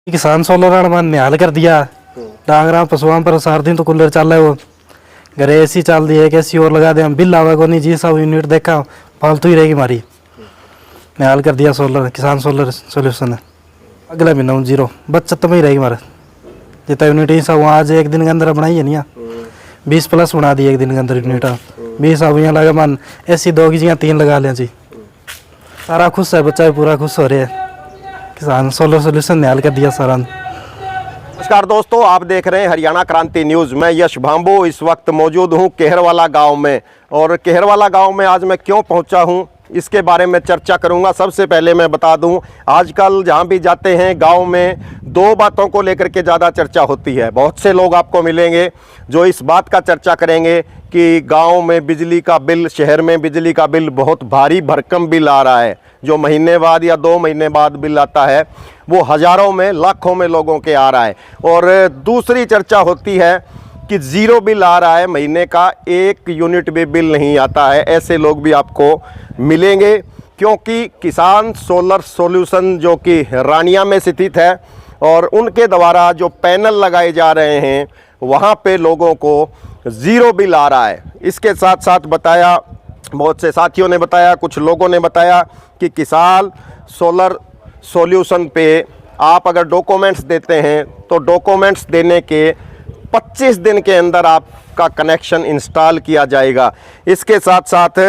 किसान सोलर मान निहाल कर दिया। डांगरा पशुओं पर सार दिन तो कूलर चल रहा है, वो घरे एसी चल रही है, एसी और लगा दे, हम बिल आवे को नहीं जी सब यूनिट देखा फालतू ही रहेगी हमारी। निहाल कर दिया सोलर, किसान सोलर सोल्यूशन है। अगला महीना 0 बचत में ही रहेगी हमारा जितना यूनिट ही सब वहाँ आज एक दिन के अंदर बनाई है नहीं, 20+ बना दी एक दिन के अंदर यूनिट। 20 अब यहाँ लगा मान एसी 2 की जगह 3 लगा लें जी। सारा खुश है, बच्चा भी पूरा खुश हो रहे है। किसान सोलर सोल्यूशन निहाल कर दिया सारा। नमस्कार दोस्तों, आप देख रहे हैं हरियाणा क्रांति न्यूज़। मैं यश भांबो इस वक्त मौजूद हूं केहरवाला गांव में, और केहरवाला गांव में आज मैं क्यों पहुंचा हूं इसके बारे में चर्चा करूंगा। सबसे पहले मैं बता दूं, आजकल जहां भी जाते हैं गांव में 2 बातों को लेकर के ज़्यादा चर्चा होती है। बहुत से लोग आपको मिलेंगे जो इस बात का चर्चा करेंगे कि गाँव में बिजली का बिल, शहर में बिजली का बिल बहुत भारी भरकम बिल आ रहा है। जो महीने बाद या 2 महीने बाद बिल आता है वो हज़ारों में, लाखों में लोगों के आ रहा है। और दूसरी चर्चा होती है कि 0 बिल आ रहा है, महीने का 1 यूनिट भी बिल नहीं आता है। ऐसे लोग भी आपको मिलेंगे, क्योंकि किसान सोलर सॉल्यूशन जो कि रानिया में स्थित है और उनके द्वारा जो पैनल लगाए जा रहे हैं वहाँ पे लोगों को 0 बिल आ रहा है। इसके साथ साथ बताया, बहुत से साथियों ने बताया, कुछ लोगों ने बताया कि किसान सोलर सॉल्यूशन पे आप अगर डॉक्यूमेंट्स देते हैं तो डॉक्यूमेंट्स देने के 25 दिन के अंदर आपका कनेक्शन इंस्टॉल किया जाएगा। इसके साथ साथ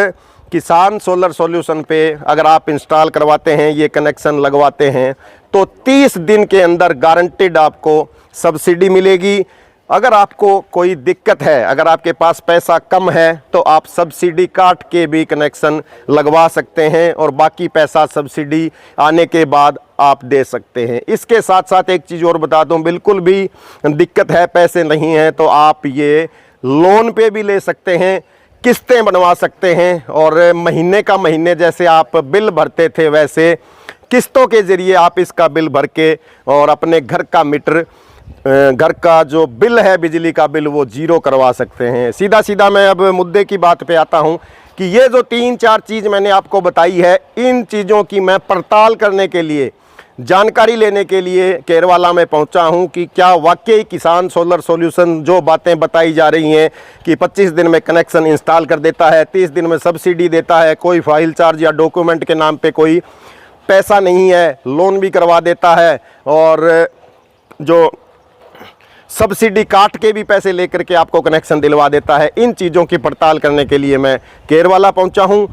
किसान सोलर सॉल्यूशन पे अगर आप इंस्टॉल करवाते हैं, ये कनेक्शन लगवाते हैं, तो 30 दिन के अंदर गारंटेड आपको सब्सिडी मिलेगी। अगर आपको कोई दिक्कत है, अगर आपके पास पैसा कम है, तो आप सब्सिडी काट के भी कनेक्शन लगवा सकते हैं और बाकी पैसा सब्सिडी आने के बाद आप दे सकते हैं। इसके साथ साथ एक चीज़ और बता दूं, बिल्कुल भी दिक्कत है, पैसे नहीं हैं, तो आप ये लोन पे भी ले सकते हैं, किस्तें बनवा सकते हैं, और महीने का महीने जैसे आप बिल भरते थे वैसे किस्तों के ज़रिए आप इसका बिल भर के और अपने घर का मीटर, घर का जो बिल है बिजली का बिल, वो 0 करवा सकते हैं। सीधा मैं अब मुद्दे की बात पे आता हूं कि ये जो 3-4 चीज़ मैंने आपको बताई है, इन चीज़ों की मैं पड़ताल करने के लिए, जानकारी लेने के लिए केहरवाला में पहुंचा हूं कि क्या वाकई किसान सोलर सॉल्यूशन जो बातें बताई जा रही हैं कि 25 दिन में कनेक्शन इंस्टॉल कर देता है, 30 दिन में सब्सिडी देता है, कोई फाइल चार्ज या डॉक्यूमेंट के नाम पे कोई पैसा नहीं है, लोन भी करवा देता है, और जो सब्सिडी काट के भी पैसे लेकर के आपको कनेक्शन दिलवा देता है। इन चीज़ों की पड़ताल करने के लिए मैं केहरवाला पहुंचा हूं।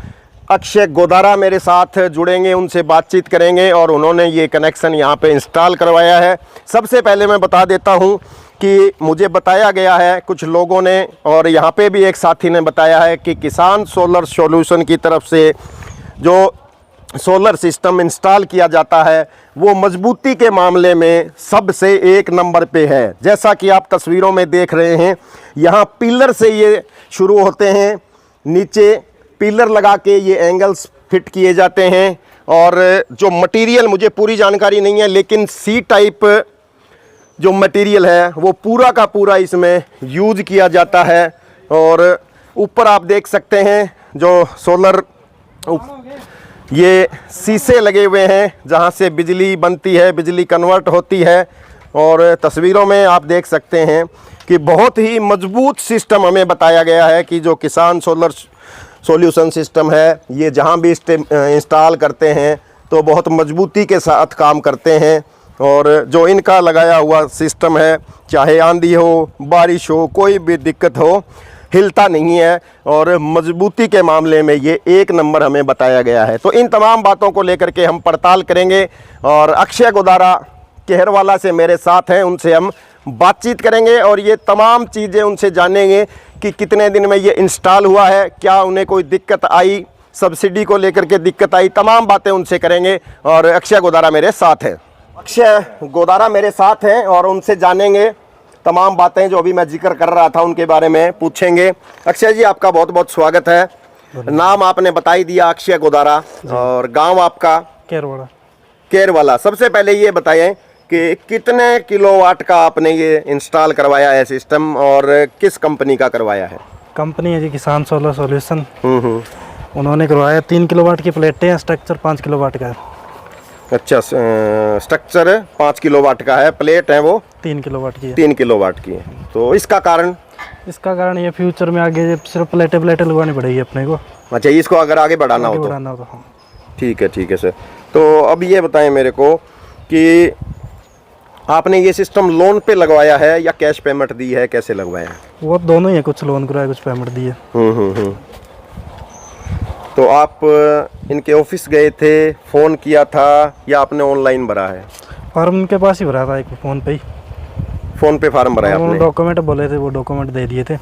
अक्षय गोदारा मेरे साथ जुड़ेंगे, उनसे बातचीत करेंगे, और उन्होंने ये कनेक्शन यहाँ पे इंस्टॉल करवाया है। सबसे पहले मैं बता देता हूँ कि मुझे बताया गया है कुछ लोगों ने, और यहाँ पे भी एक साथी ने बताया है कि किसान सोलर सॉल्यूशन की तरफ से जो सोलर सिस्टम इंस्टॉल किया जाता है वो मजबूती के मामले में सबसे 1 नंबर पे है। जैसा कि आप तस्वीरों में देख रहे हैं, यहाँ पिलर से ये शुरू होते हैं, नीचे पिलर लगा के ये एंगल्स फिट किए जाते हैं, और जो मटेरियल, मुझे पूरी जानकारी नहीं है, लेकिन C टाइप जो मटेरियल है वो पूरा का पूरा इसमें यूज किया जाता है। और ऊपर आप देख सकते हैं जो सोलर ये शीशे लगे हुए हैं जहां से बिजली बनती है, बिजली कन्वर्ट होती है। और तस्वीरों में आप देख सकते हैं कि बहुत ही मजबूत सिस्टम हमें बताया गया है कि जो किसान सोलर सॉल्यूशन सिस्टम है, ये जहां भी इंस्टॉल करते हैं तो बहुत मजबूती के साथ काम करते हैं। और जो इनका लगाया हुआ सिस्टम है, चाहे आंधी हो, बारिश हो, कोई भी दिक्कत हो, हिलता नहीं है, और मजबूती के मामले में ये 1 नंबर हमें बताया गया है। तो इन तमाम बातों को लेकर के हम पड़ताल करेंगे, और अक्षय गोदारा केहरवाला से मेरे साथ हैं, उनसे हम बातचीत करेंगे और ये तमाम चीज़ें उनसे जानेंगे कि कितने दिन में ये इंस्टॉल हुआ है, क्या उन्हें कोई दिक्कत आई, सब्सिडी को लेकर के दिक्कत आई, तमाम बातें उनसे करेंगे। और अक्षय गोदारा मेरे साथ हैं, और उनसे जानेंगे तमाम बातें जो अभी मैं जिक्र कर रहा था उनके बारे में पूछेंगे। अक्षय जी, आपका बहुत बहुत स्वागत है। नाम आपने बता ही दिया, अक्षय गोदारा, और गांव आपका केहरवाला। सबसे पहले ये बताएं कि कितने किलोवाट का आपने ये इंस्टॉल करवाया है सिस्टम, और किस कंपनी का करवाया है? कंपनी है जी किसान सोलर सॉल्यूशन। उन्होंने करवाया 3 किलोवाट की प्लेटें हैं, स्ट्रक्चर 5 किलोवाट का है। अच्छा, स्ट्रक्चर 5 किलोवाट का है, प्लेट है वो 3 किलोवाट की है। 3 किलोवाट की है। तो इसका कारण? इसका कारण ये फ्यूचर में आगे जब सिर्फ प्लेटें लगवानी पड़ेगी अपने को। अच्छा, इसको अगर आगे बढ़ाना हो तो? बढ़ाना हो तो हाँ। ठीक है सर। तो अब ये बताएं मेरे को कि आपने ये सिस्टम लोन पे लगवाया है या कैश पेमेंट दी है, कैसे लगवाया है? वो दोनों ही है, कुछ लोन कराया कुछ पेमेंट दी है। तो आप इनके ऑफिस गए थे, फ़ोन किया था या आपने ऑनलाइन भरा है? फॉर्म उनके पास ही भरा था, एक फ़ोन पे ही। फ़ोन पे फार्म भरा है आपने? डॉक्यूमेंट बोले थे, वो डॉक्यूमेंट दे दिए थे।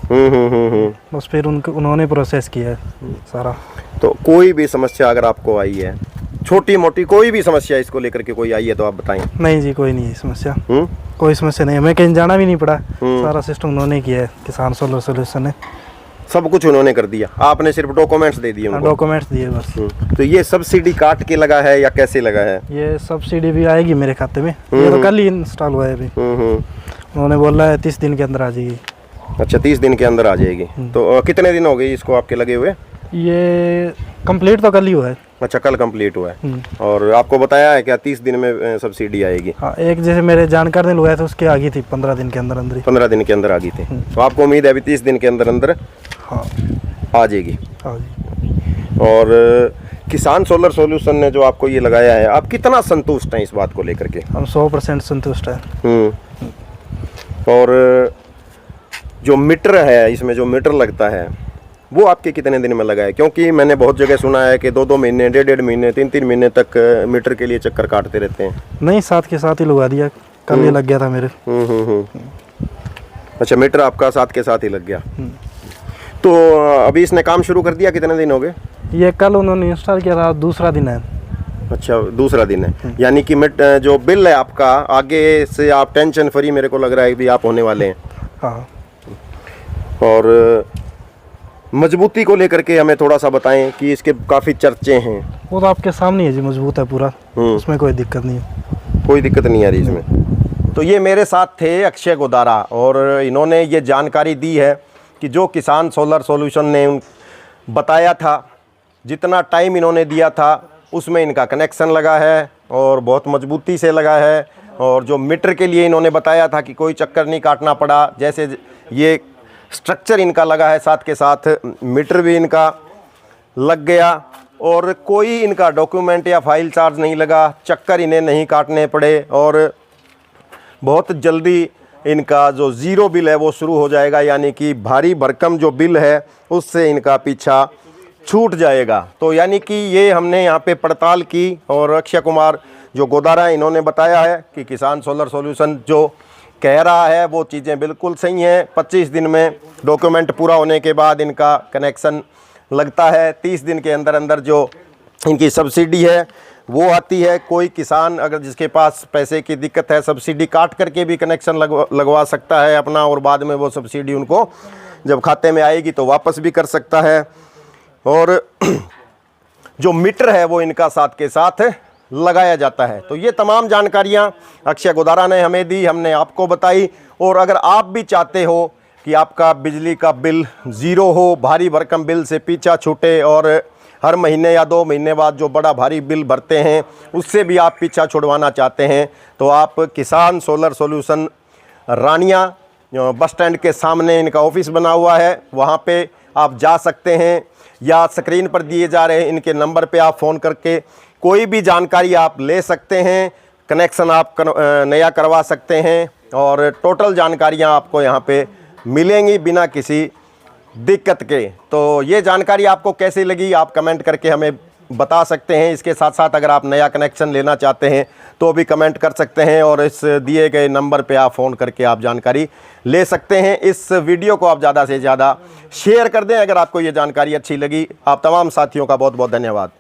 बस फिर उन्होंने प्रोसेस किया है सारा। तो कोई भी समस्या अगर आपको आई है, छोटी मोटी कोई भी समस्या इसको लेकर के कोई आई है तो आप बताएं। नहीं जी, कोई नहीं है समस्या। कोई समस्या नहीं, हमें कहीं जाना भी नहीं पड़ा। सारा सिस्टम उन्होंने किया है, किसान सोलर सॉल्यूशन ने। सब कुछ उन्होंने कर दिया, आपने सिर्फ डॉक्यूमेंट्स दे दिए उनको? डॉक्यूमेंट्स दिए बस। तो ये सब्सिडी काट के लगा है या कैसे लगा है? ये सब्सिडी भी आएगी मेरे खाते में, ये तो कल ही इंस्टॉल हुआ है अभी। उन्होंने बोला है 30 दिन के अंदर आ जाएगी। अच्छा, 30 दिन के अंदर आ जाएगी। तो कितने दिन हो गए इसको आपके लगे हुए? ये कंप्लीट तो कल ही हुआ है। अच्छा, कल कंप्लीट हुआ है। और आपको बताया है क्या 30 दिन में सब्सिडी आएगी? हाँ, एक जैसे मेरे जानकार ने लगाया था उसके आ गई थी 15 दिन के अंदर अंदर ही। 15 दिन के अंदर आ गई थी। तो आपको उम्मीद है अभी 30 दिन के अंदर अंदर हाँ आ जाएगी? हाँ जी। और किसान सोलर सॉल्यूशन ने जो आपको ये लगाया है, आप कितना संतुष्ट हैं इस बात को लेकर के? हम 100% संतुष्ट हैं। और जो मीटर है, इसमें जो मीटर लगता है वो आपके कितने दिन में लगा है? क्योंकि मैंने बहुत जगह सुना है कि 2-2 महीने, 1.5 महीने, 3-3 महीने तक मीटर के लिए चक्कर काटते रहते हैं। नहीं, साथ के साथ ही लगा दिया, कल ही लग गया था मेरे। अच्छा, मीटर आपका साथ के साथ ही लग गया। तो अभी इसने काम शुरू कर दिया, कितने दिन हो गए? ये कल उन्होंने इंस्टॉल किया था, दूसरा दिन है। अच्छा, दूसरा दिन है। यानी कि जो बिल है आपका, आगे से आप टेंशन फ्री मेरे को लग रहा है भी आप होने वाले हैं। हाँ। और मजबूती को लेकर के हमें थोड़ा सा बताएं कि इसके काफ़ी चर्चे हैं। वो तो आपके सामने है जी, मजबूत है पूरा, उसमें कोई दिक्कत नहीं है। कोई दिक्कत नहीं आ रही इसमें। तो ये मेरे साथ थे अक्षय गोदारा, और इन्होंने ये जानकारी दी है कि जो किसान सोलर सॉल्यूशन ने बताया था, जितना टाइम इन्होंने दिया था उसमें इनका कनेक्शन लगा है और बहुत मजबूती से लगा है। और जो मीटर के लिए इन्होंने बताया था कि कोई चक्कर नहीं काटना पड़ा, जैसे ये स्ट्रक्चर इनका लगा है साथ के साथ मीटर भी इनका लग गया, और कोई इनका डॉक्यूमेंट या फाइल चार्ज नहीं लगा, चक्कर इन्हें नहीं काटने पड़े, और बहुत जल्दी इनका जो ज़ीरो बिल है वो शुरू हो जाएगा। यानी कि भारी भरकम जो बिल है उससे इनका पीछा छूट जाएगा। तो यानी कि ये हमने यहाँ पे पड़ताल की, और अक्षय कुमार जो गोदारा इन्होंने बताया है कि किसान सोलर सॉल्यूशन जो कह रहा है वो चीज़ें बिल्कुल सही हैं। 25 दिन में डॉक्यूमेंट पूरा होने के बाद इनका कनेक्शन लगता है। 30 दिन के अंदर अंदर जो इनकी सब्सिडी है वो आती है। कोई किसान अगर जिसके पास पैसे की दिक्कत है, सब्सिडी काट करके भी कनेक्शन लगवा सकता है अपना, और बाद में वो सब्सिडी उनको जब खाते में आएगी तो वापस भी कर सकता है। और जो मीटर है वो इनका साथ के साथ लगाया जाता है। तो ये तमाम जानकारियां अक्षय गोदारा ने हमें दी, हमने आपको बताई। और अगर आप भी चाहते हो कि आपका बिजली का बिल ज़ीरो हो, भारी भरकम बिल से पीछा छूटे, और हर महीने या 2 महीने बाद जो बड़ा भारी बिल भरते हैं उससे भी आप पीछा छुड़वाना चाहते हैं, तो आप किसान सोलर सॉल्यूशन रानिया बस स्टैंड के सामने इनका ऑफिस बना हुआ है, वहाँ पे आप जा सकते हैं, या स्क्रीन पर दिए जा रहे इनके नंबर पे आप फ़ोन करके कोई भी जानकारी आप ले सकते हैं। कनेक्शन आप नया करवा सकते हैं, और टोटल जानकारियाँ आपको यहाँ पे मिलेंगी बिना किसी दिक्कत के। तो ये जानकारी आपको कैसी लगी आप कमेंट करके हमें बता सकते हैं। इसके साथ साथ अगर आप नया कनेक्शन लेना चाहते हैं तो भी कमेंट कर सकते हैं, और इस दिए गए नंबर पे आप फ़ोन करके आप जानकारी ले सकते हैं। इस वीडियो को आप ज़्यादा से ज़्यादा शेयर कर दें अगर आपको ये जानकारी अच्छी लगी। आप तमाम साथियों का बहुत बहुत धन्यवाद।